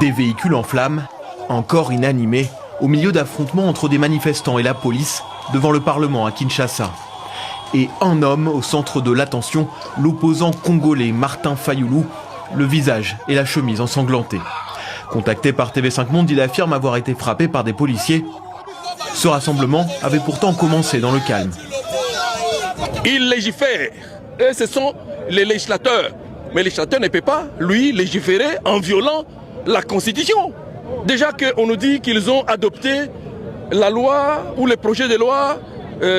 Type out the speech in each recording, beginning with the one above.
Des véhicules en flammes, encore inanimés, au milieu d'affrontements entre des manifestants et la police devant le Parlement à Kinshasa. Et un homme au centre de l'attention, l'opposant congolais Martin Fayulu, le visage et la chemise ensanglantés. Contacté par TV5 Monde, il affirme avoir été frappé par des policiers. Ce rassemblement avait pourtant commencé dans le calme. Il légifère, et ce sont les législateurs. Mais le législateur ne peut pas, lui, légiférer en violant la Constitution. Déjà qu'on nous dit qu'ils ont adopté la loi ou le projet de loi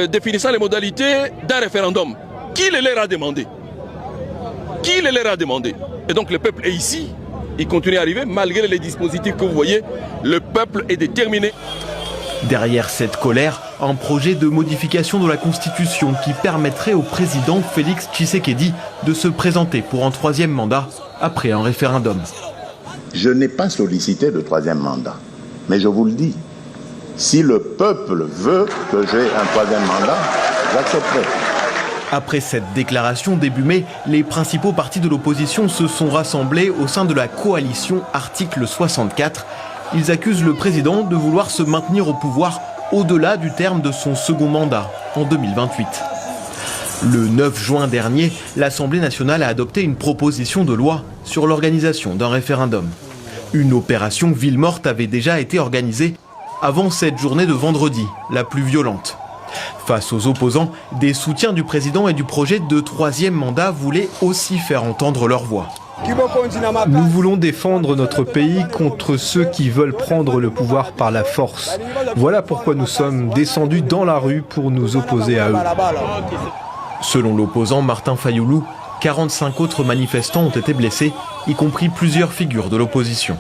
définissant les modalités d'un référendum. Qui le leur a demandé? Qui le leur a demandé? Et donc le peuple est ici, il continue à arriver malgré les dispositifs que vous voyez. Le peuple est déterminé. Derrière cette colère, un projet de modification de la Constitution qui permettrait au président Félix Tshisekedi de se présenter pour un troisième mandat après un référendum. Je n'ai pas sollicité de troisième mandat, mais je vous le dis, si le peuple veut que j'ai un troisième mandat, j'accepterai. Après cette déclaration début mai, les principaux partis de l'opposition se sont rassemblés au sein de la coalition Article 64. Ils accusent le président de vouloir se maintenir au pouvoir au-delà du terme de son second mandat, en 2028. Le 9 juin dernier, l'Assemblée nationale a adopté une proposition de loi sur l'organisation d'un référendum. Une opération ville morte avait déjà été organisée avant cette journée de vendredi, la plus violente. Face aux opposants, des soutiens du président et du projet de troisième mandat voulaient aussi faire entendre leur voix. Nous voulons défendre notre pays contre ceux qui veulent prendre le pouvoir par la force. Voilà pourquoi nous sommes descendus dans la rue pour nous opposer à eux. Selon l'opposant Martin Fayulu, 45 autres manifestants ont été blessés, y compris plusieurs figures de l'opposition.